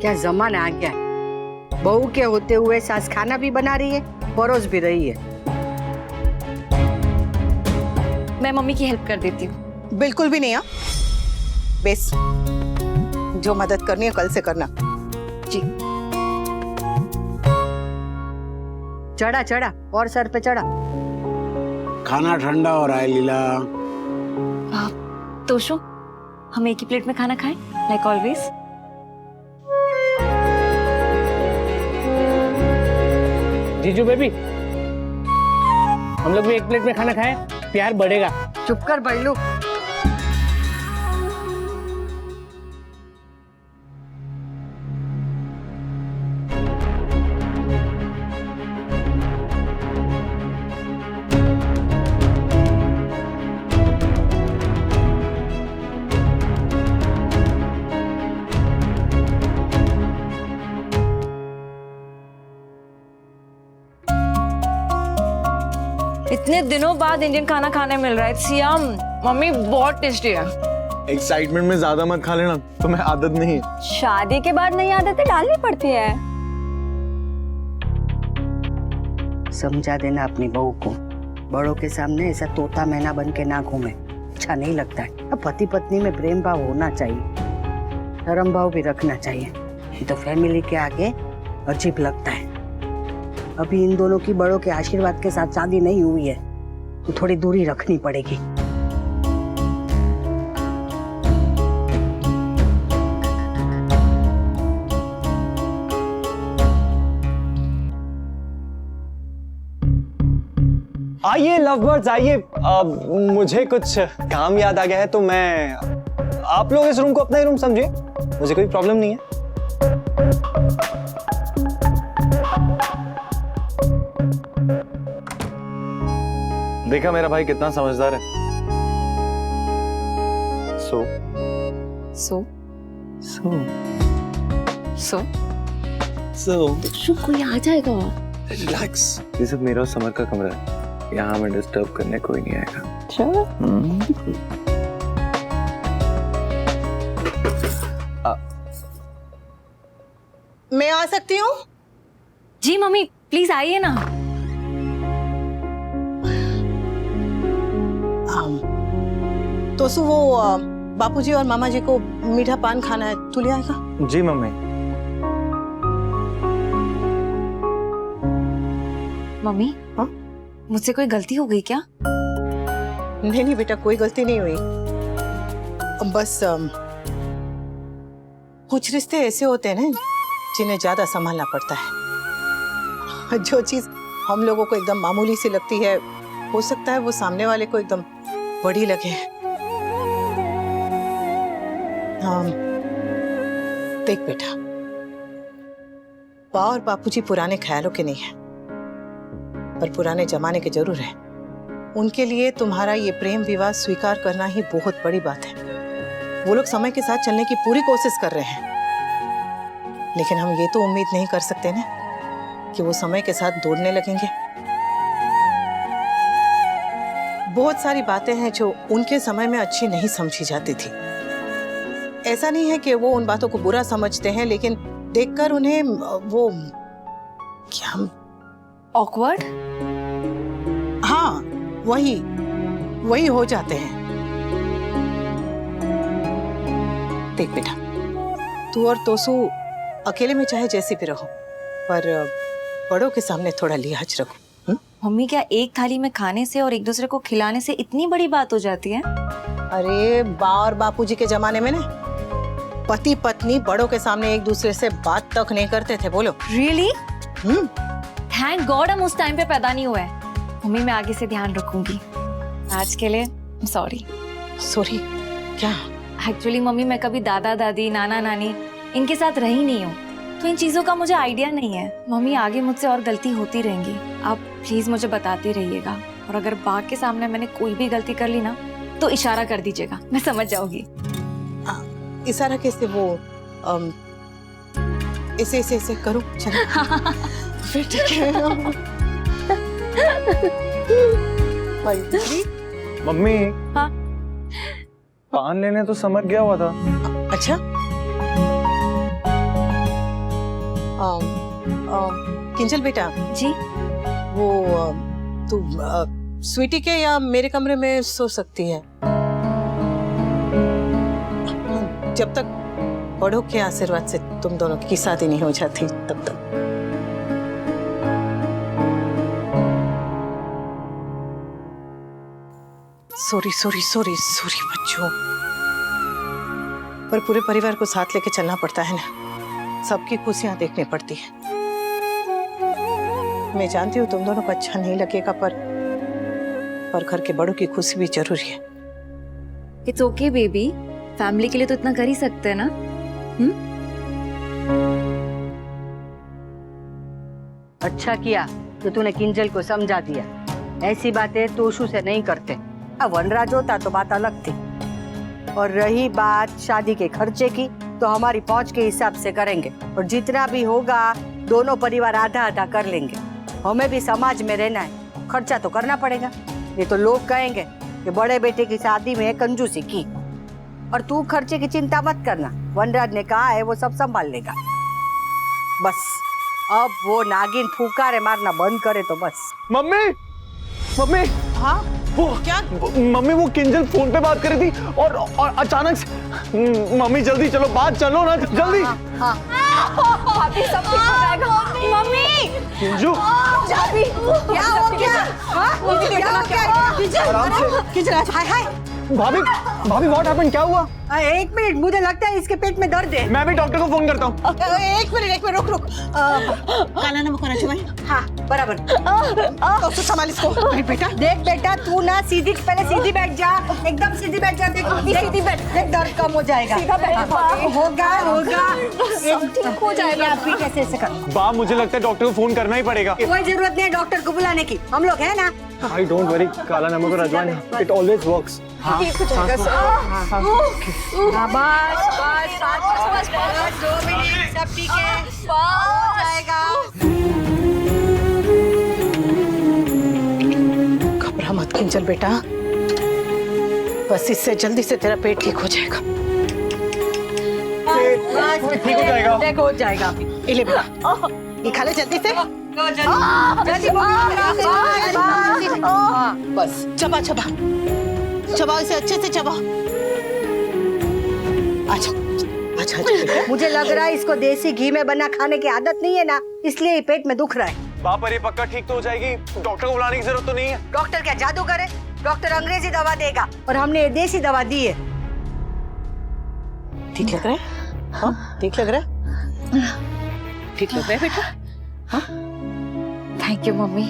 क्या जमाना आ गया है। बहू के होते हुए सास खाना भी बना रही है, परोस भी रही है। मैं मम्मी की हेल्प कर देती हूँ। बिल्कुल भी नहीं। बेस, जो मदद करनी है कल से करना। जी। चढ़ा चढ़ा और सर पे चढ़ा। खाना ठंडा हो रहा है लीला। तोशो, हम एक ही प्लेट में खाना खाएं, लाइक ऑलवेज। जीजू बेबी, हम लोग भी एक प्लेट में खाना खाएं, प्यार बढ़ेगा। चुप कर बल्लू। इतने दिनों बाद इंडियन खाना खाने मिल रहा है। सियाम, मम्मी बहुत टेस्टी है। एक्साइटमेंट में ज्यादा मत खा लेना, तुम्हें आदत नहीं है। शादी के बाद नई आदतें डालनी पड़ती है। समझा देना अपनी बहू को, बड़ों के सामने ऐसा तोता मैना बन के ना घूमे, अच्छा नहीं लगता है। अब पति पत्नी में प्रेम भाव होना चाहिए, धर्म भाव भी रखना चाहिए। ये तो फैमिली के आगे अजीब लगता है। अभी इन दोनों की बड़ों के आशीर्वाद के साथ शादी नहीं हुई है, तो थोड़ी दूरी रखनी पड़ेगी। आइए लव बर्ड्स आइए। मुझे कुछ काम याद आ गया है, तो मैं आप लोग इस रूम को अपना ही रूम समझिए, मुझे कोई प्रॉब्लम नहीं है। देखा मेरा भाई कितना समझदार है। सो सो सो सो सो कोई आ जाएगा। रिलैक्स, ये सब मेरा और समर का कमरा है, यहाँ में डिस्टर्ब करने कोई नहीं आएगा। मैं आ सकती हूँ? जी मम्मी, प्लीज आइए ना। तो वो बापूजी और मामा जी को मीठा पान खाना है, तू ले आएगा? जी मम्मी। मम्मी, हाँ? मुझसे कोई गलती हो गई क्या? नहीं नहीं बेटा, कोई गलती नहीं हुई। बस कुछ रिश्ते ऐसे होते हैं ना जिन्हें ज्यादा संभालना पड़ता है। जो चीज हम लोगों को एकदम मामूली सी लगती है, हो सकता है वो सामने वाले को एकदम बड़ी लगे। देख बेटा, बा और बापूजी पुराने ख्यालों के नहीं है, पर पुराने जमाने के जरूर है। उनके लिए तुम्हारा ये प्रेम विवाह स्वीकार करना ही बहुत बड़ी बात है। वो लोग समय के साथ चलने की पूरी कोशिश कर रहे हैं, लेकिन हम ये तो उम्मीद नहीं कर सकते ना कि वो समय के साथ दौड़ने लगेंगे। बहुत सारी बातें हैं जो उनके समय में अच्छी नहीं समझी जाती थी। ऐसा नहीं है कि वो उन बातों को बुरा समझते हैं, लेकिन देखकर उन्हें वो क्या ऑकवर्ड? हाँ, वही हो जाते हैं। देख बेटा, तू और तोसू अकेले में चाहे जैसे भी रहो, पर बड़ों के सामने थोड़ा लिहाज रखो। मम्मी, क्या एक थाली में खाने से और एक दूसरे को खिलाने से इतनी बड़ी बात हो जाती है? अरे बा और बापूजी के जमाने में ना, पति पत्नी बड़ों के सामने एक दूसरे से बात तक नहीं करते थे। बोलो। रियली? थैंक गॉड हम उस टाइम पे पैदा नहीं हुए। मम्मी, मैं आगे से ध्यान रखूंगी। आज के लिए सॉरी। सॉरी क्या? एक्चुअली मम्मी, मैं कभी दादा दादी नाना नानी इनके साथ रही नहीं हूँ, तो इन चीजों का मुझे आइडिया नहीं है। मम्मी, आगे मुझसे और गलती होती रहेंगी, आप प्लीज मुझे बताती रहिएगा। और अगर बाघ के सामने मैंने कोई भी गलती कर ली ना, तो इशारा कर दीजिएगा, मैं समझ जाऊंगी। इशारा कैसे? वो ऐसे करूं? चलो। फिर ठीक है। मम्मी। हाँ? पान लेने तो समर गया हुआ था। अच्छा, किंजल बेटा, जी वो तू स्वीटी के या मेरे कमरे में सो सकती है जब तक बड़ों के आशीर्वाद से तुम दोनों की शादी नहीं हो जाती तब तक। सॉरी सॉरी सॉरी सॉरी बच्चों, पर पूरे परिवार को साथ लेके चलना पड़ता है ना, सबकी खुशियां देखनी पड़ती है। मैं जानती हूँ तुम दोनों को अच्छा नहीं लगेगा, पर घर के बड़ों की खुशी भी जरूरी है। इट्स ओके बेबी, फैमिली के लिए तो इतना कर ही सकते हैं ना। अच्छा किया तो तूने किंजल को समझा दिया। ऐसी बातें तोशु से नहीं करते। अब वनराज होता तो बात अलग थी। और रही बात शादी के खर्चे की, तो हमारी पहुंच के हिसाब से करेंगे, और जितना भी होगा दोनों परिवार आधा आधा कर लेंगे। हमें भी समाज में रहना है, खर्चा तो करना पड़ेगा। ये तो लोग कहेंगे कि बड़े बेटे की शादी में कंजूसी की। और तू खर्चे की चिंता मत करना, वनराज ने कहा है वो सब संभाल लेगा। बस अब वो नागिन फुकारे मारना बंद करे तो बस। मम्मी, मम्मी, हाँ वो क्या? मम्मी वो किंजल फोन पे बात कर रही थी और अचानक से मम्मी जल्दी चलो, बात चलो ना जल्दी। भाभी सब ठीक हो जाएगा। मम्मी किंजू क्या हो गया? हाय हाय, भाभी भाभी व्हाट हैपेंड, क्या हुआ? एक मिनट, मुझे लगता है इसके पेट में दर्द है। मैं भी डॉक्टर को फोन करता हूँ। एक मिनट रुक। काला नमक होना चाहिए। हाँ बराबर। तो संभाल इसको। अरे बेटा देख बेटा, तू ना पहले सीधी बैठ जा, एकदम सीधी बैठ जा। देख सीधी बैठ, देख दर्द कम हो जाएगा। सीधा बैठ। होगा ठीक हो जाएगा। आप भी कैसे ऐसे कर। बा मुझे लगता है डॉक्टर को फोन करना ही पड़ेगा। कोई जरूरत नहीं है डॉक्टर को बुलाने की, हम लोग हैं ना। आई डोंट वरी, काला नमक और अजवाइन इट ऑलवेज वर्क्स। ठीक हो जाएगा। बस 2 मिनट, सब ठीक है, हो जाएगा। घबरा मत किंजल बेटा, बस इससे जल्दी से तेरा पेट ठीक हो जाएगा। ठीक हो जाएगा। देख हो जाएगा। इले बेटा, ये खा ले जल्दी से। बस चबा इसे अच्छे से चबा। अच्छा बेटा। मुझे लग रहा है इसको देसी घी में बना खाने की आदत नहीं है ना, इसलिए ये पेट में दुख रहा है। बाप पर ये पक्का ठीक तो हो जाएगी, डॉक्टर को बुलाने की जरूरत तो नहीं है। डॉक्टर क्या जादू करे? डॉक्टर अंग्रेजी दवा देगा और हमने ये देसी दवा दी है। ठीक लग रहा है? हाँ ठीक लग रहा है? ठीक लग रहा है बेटा? थैंक यू मम्मी,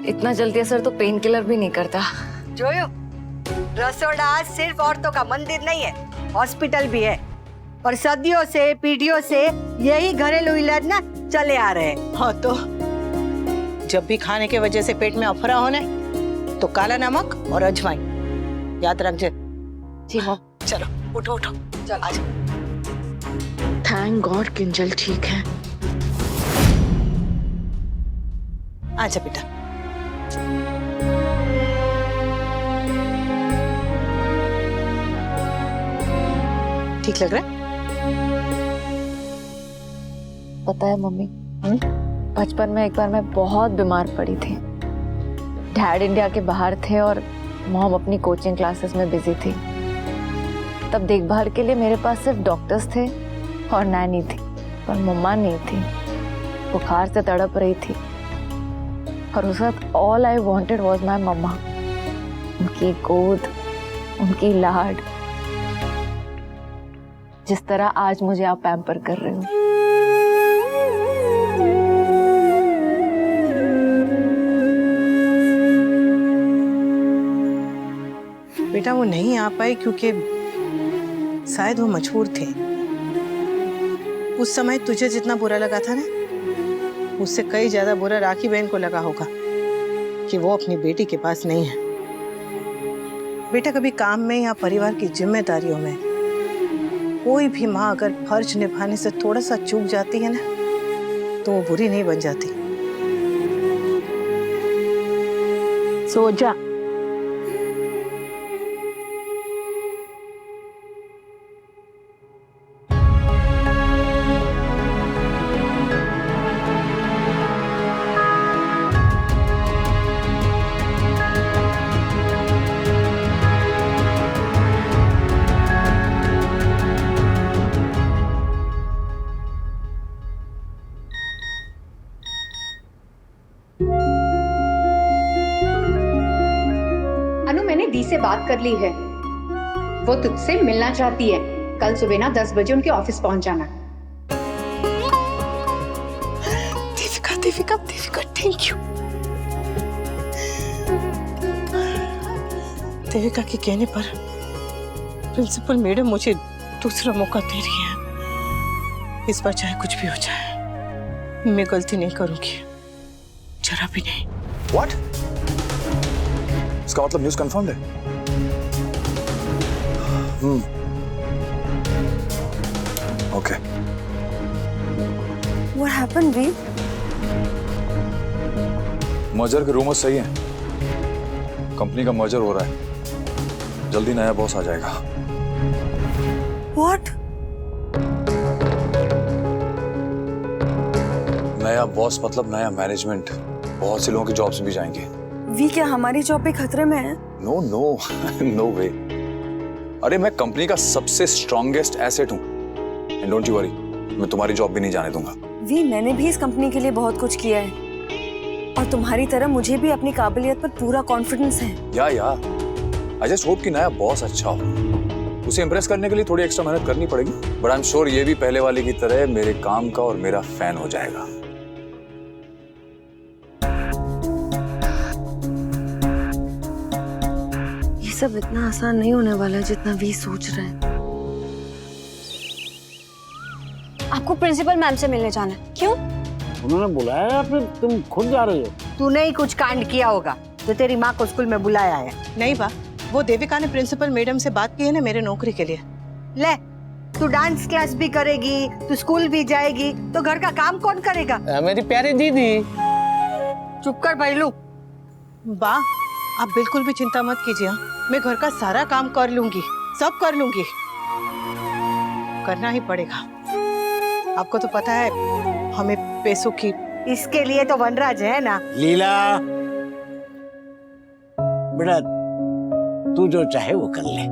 इतना जल्दी असर तो पेन किलर भी नहीं करता। जोयो, रसोड़ा सिर्फ औरतों का मंदिर नहीं है, हॉस्पिटल भी है। और सदियों से पीढ़ियों से यही घरेलू इलाज ना चले आ रहे हैं। हाँ तो जब भी खाने के वजह से पेट में अफरा होने तो काला नमक और अजवाइन याद रखिए। जी मम। चलो उठो चल आ जाओ। थैंक गॉड किंजल ठीक है। आजा बेटा। ठीक लग रहा है? पता है मम्मी, बचपन में एक बार मैं बहुत बीमार पड़ी थी। डैड इंडिया के बाहर थे और मॉम अपनी कोचिंग क्लासेस में बिजी थी। तब देखभाल के लिए मेरे पास सिर्फ डॉक्टर्स थे और नैनी थी, पर मम्मा नहीं थी। बुखार से तड़प रही थी और उस वक्त all I wanted was my mama. उनकी गोद, उनकी लाड, जिस तरह आज मुझे आप पैम्पर कर रहे हो। बेटा वो नहीं आ पाए क्योंकि शायद वो मजबूर थे। उस समय तुझे जितना बुरा लगा था ना, उससे कई ज्यादा बुरा राखी बहन को लगा होगा कि वो अपनी बेटी के पास नहीं है। बेटा कभी काम में या परिवार की जिम्मेदारियों में कोई भी माँ अगर फर्ज निभाने से थोड़ा सा चूक जाती है ना, तो वो बुरी नहीं बन जाती। सो जा। बात कर ली है। वो तुझसे मिलना चाहती है। कल सुबह ना 10 बजे उनके ऑफिस पहुंच जाना। Devika Devika Devika, thank you. देविका के कहने पर प्रिंसिपल मैडम मुझे दूसरा मौका दे रही है। इस बार चाहे कुछ भी हो जाए, मैं गलती नहीं करूंगी, जरा भी नहीं। What? इसका मतलब न्यूज़ कंफर्म्ड है? ओके। What happened, वी? मर्जर के रूमर्स सही हैं। कंपनी का मर्जर हो रहा है। जल्दी नया बॉस आ जाएगा। What? नया बॉस मतलब नया मैनेजमेंट। बहुत से लोगों की जॉब्स भी जाएंगे। वी, क्या हमारी जॉब भी खतरे में है? नो नो नो वे। अरे मैं कंपनी का सबसे स्ट्रॉन्गेस्ट एसेट हूँ। एंड डोंट यू वरी, मैं तुम्हारी जॉब भी नहीं जाने दूंगा। वी, मैंने भी इस कंपनी के लिए बहुत कुछ किया है और तुम्हारी तरह मुझे भी अपनी काबिलियत पर पूरा कॉन्फिडेंस है। या आई जस्ट होप कि नया बॉस अच्छा हो। उसे इम्प्रेस करने के लिए थोड़ी एक्स्ट्रा मेहनत करनी पड़ेगी, बट आई एम श्योर ये भी पहले वाले की तरह मेरे काम का और मेरा फैन हो जाएगा। ये सब इतना आसान नहीं होने वाला जितना वी सोच रहे हैं। आपको प्रिंसिपल मैम से मिलने जाना है। क्यों? उन्होंने बुलाया या फिर तुम खुद जा रही हो? तूने ही कुछ कांड किया होगा जो तेरी माँ को स्कूल में बुलाया है। नहीं बा, वो देविका ने प्रिंसिपल मैडम से बात की है ना मेरे नौकरी के लिए। ले, तू डांस क्लास भी करेगी, तू स्कूल भी जाएगी, तो घर का काम कौन करेगा? मेरी प्यारी दीदी। चुप कर भैलू। बा, आप बिल्कुल भी चिंता मत कीजिए। मैं घर का सारा काम कर लूंगी, सब कर लूंगी। करना ही पड़ेगा। आपको तो पता है हमें पैसों की। इसके लिए तो वनराज है ना। लीला बेटा, तू जो चाहे वो कर ले।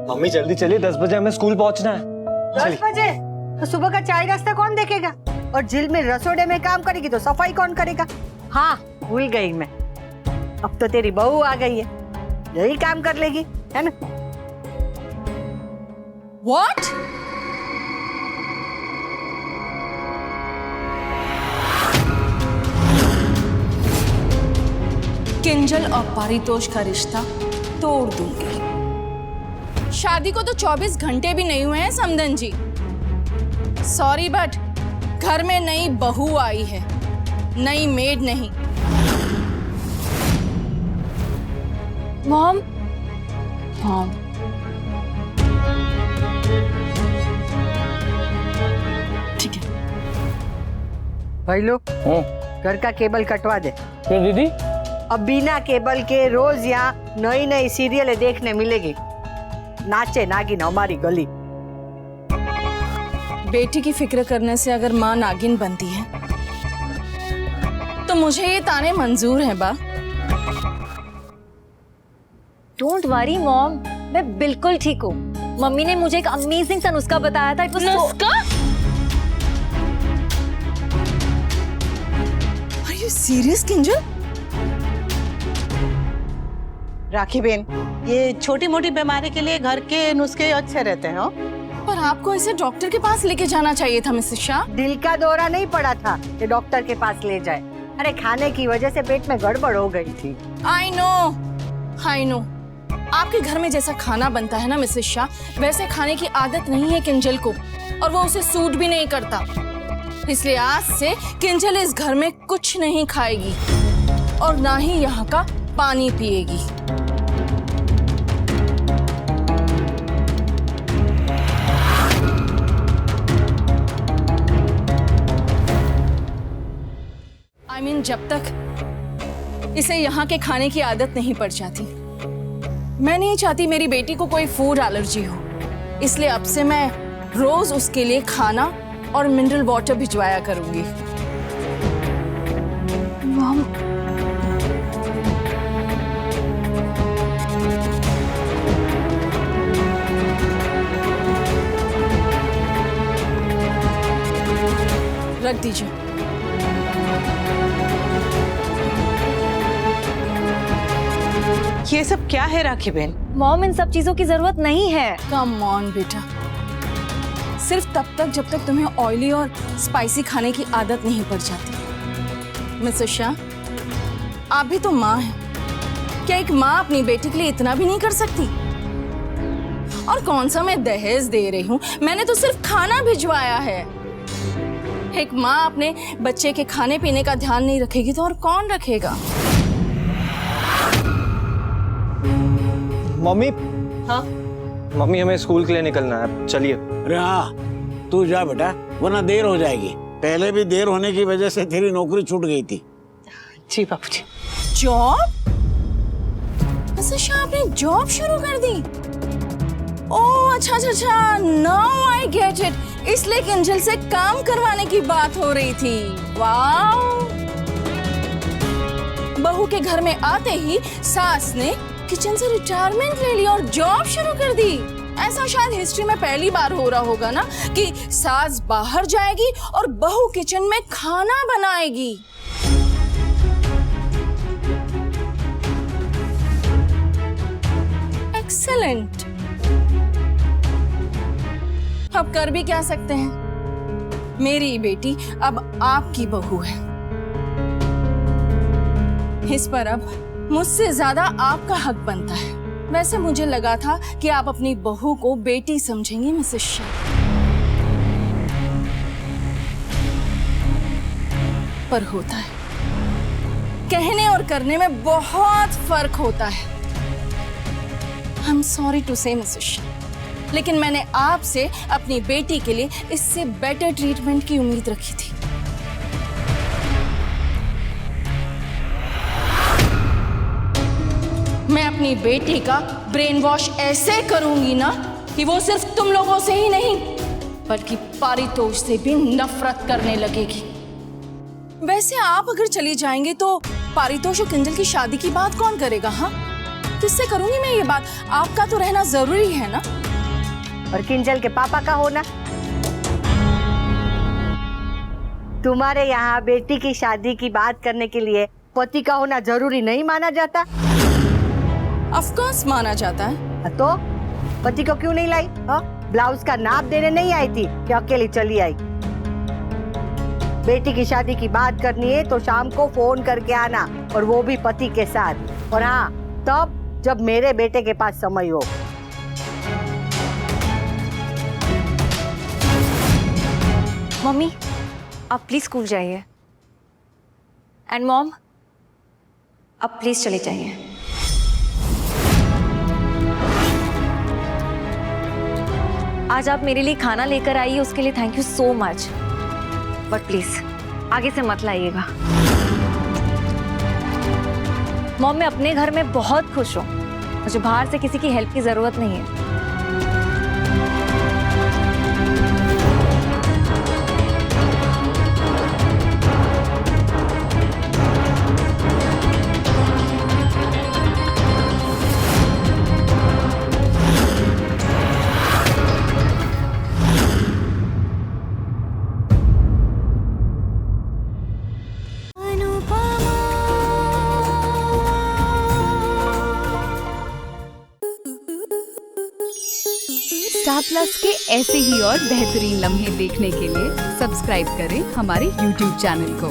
मम्मी जल्दी चलिए, 10 बजे हमें स्कूल पहुंचना है। 10 बजे? तो सुबह का चाय नाश्ता कौन देखेगा? और जिल में रसोड़े में काम करेगी तो सफाई कौन करेगा? हाँ, भूल गई मैं। अब तो तेरी बहू आ गई है, यही काम कर लेगी, है ना? What? किंजल और पारितोष का रिश्ता तोड़ दूंगी। शादी को तो 24 घंटे भी नहीं हुए हैं समदन जी। सॉरी बट घर में नई बहू आई है, नई मेड नहीं। मॉम, ठीक है। भैलू, घर का केबल कटवा दे। क्यों दीदी? अब बिना केबल के रोज यहाँ नई नई सीरियलें देखने मिलेगी। नाचे नागिन हमारी गली। बेटी की फिक्र करने से अगर माँ नागिन बनती है तो मुझे ये ताने मंजूर हैं बा। डोंट वरी मॉम, मैं बिल्कुल ठीक हूँ। मम्मी ने मुझे एक अमेजिंग सा नुस्खा बताया था। नुस्खा? Are you serious, Kinjal? Rakhi Ben, ये छोटी मोटी बीमारी के लिए घर के नुस्खे अच्छे रहते हैं। हो? पर आपको इसे डॉक्टर के पास लेके जाना चाहिए था मिसेस शाह। दिल का दौरा नहीं पड़ा था कि डॉक्टर के पास ले जाए। अरे खाने की वजह से पेट में गड़बड़ हो गई थी। I know। आपके घर में जैसा खाना बनता है ना मिसेस शाह, वैसे खाने की आदत नहीं है किंजल को, और वो उसे सूट भी नहीं करता। इसलिए आज से किंजल इस घर में कुछ नहीं खाएगी और ना ही यहाँ का पानी पिएगी। I mean, जब तक इसे यहाँ के खाने की आदत नहीं पड़ जाती। मैं नहीं चाहती मेरी बेटी को कोई फूड एलर्जी हो, इसलिए अब से मैं रोज उसके लिए खाना और मिनरल वाटर भिजवाया करूंगी। मॉम, रख दीजिए। ये सब क्या है राखी बहन? मॉम, इन सब चीजों की जरूरत नहीं है। कम ऑन बेटा, सिर्फ तब तक जब तक तुम्हें ऑयली और स्पाइसी खाने की आदत नहीं पड़ जाती। मिसेस शाह, आप भी तो माँ हैं, क्या एक माँ अपनी बेटी के लिए इतना भी नहीं कर सकती? और कौन सा मैं दहेज दे रही हूँ, मैंने तो सिर्फ खाना भिजवाया है। एक माँ अपने बच्चे के खाने पीने का ध्यान नहीं रखेगी तो और कौन रखेगा? मम्मी। हाँ? मम्मी, हमें स्कूल के लिए निकलना है, चलिए। अरे हाँ, तू जा बेटा, वरना देर हो जाएगी। पहले भी देर होने की वजह से तेरी नौकरी छूट गई थी। जी बाबूजी। जॉब? अच्छा शाह, आपने जॉब शुरू कर दी? ओह अच्छा, नाउ आई गेट इट। इसलिए किंजल से काम करवाने की बात हो रही थी। वाह! बहू के घर में आते ही सास ने किचन से रिटायरमेंट ले ली और जॉब शुरू कर दी। ऐसा शायद हिस्ट्री में पहली बार हो रहा होगा ना कि सास बाहर जाएगी और बहू किचन में खाना बनाएगी। एक्सेलेंट। अब कर भी क्या सकते हैं, मेरी बेटी अब आपकी बहू है। इस पर अब मुझसे ज्यादा आपका हक बनता है। वैसे मुझे लगा था कि आप अपनी बहू को बेटी समझेंगी मिसेस शाह, पर होता है, कहने और करने में बहुत फर्क होता है। आई एम सॉरी टू से मिसेस शाह, लेकिन मैंने आपसे अपनी बेटी के लिए इससे बेटर ट्रीटमेंट की उम्मीद रखी थी। मैं अपनी बेटी का ब्रेन वॉश ऐसे करूंगी ना कि वो सिर्फ तुम लोगों से ही नहीं बल्कि पारितोष से भी नफरत करने लगेगी। वैसे आप अगर चली जाएंगे तो पारितोष और किंजल की शादी की बात कौन करेगा? हाँ, किससे करूंगी मैं ये बात? आपका तो रहना जरूरी है ना। और किंजल के पापा का होना। तुम्हारे यहाँ बेटी की शादी की बात करने के लिए पति का होना जरूरी नहीं माना जाता? ऑफ कोर्स माना जाता है। तो पति को क्यों नहीं लाई? ब्लाउज का नाप देने नहीं आई थी कि अकेली चली आई? बेटी की शादी की बात करनी है तो शाम को फोन करके आना, और वो भी पति के साथ। और हाँ, तब जब मेरे बेटे के पास समय हो। मम्मी, आप प्लीज स्कूल जाइए। एंड मॉम, आप प्लीज चले जाइए। आज आप मेरे लिए खाना लेकर आई, उसके लिए thank you so much, but please आगे से मत लाइएगा। मॉम, मैं अपने घर में बहुत खुश हूँ, मुझे बाहर से किसी की हेल्प की जरूरत नहीं है। स्टार प्लस के ऐसे ही और बेहतरीन लम्हे देखने के लिए सब्सक्राइब करें हमारे YouTube चैनल को।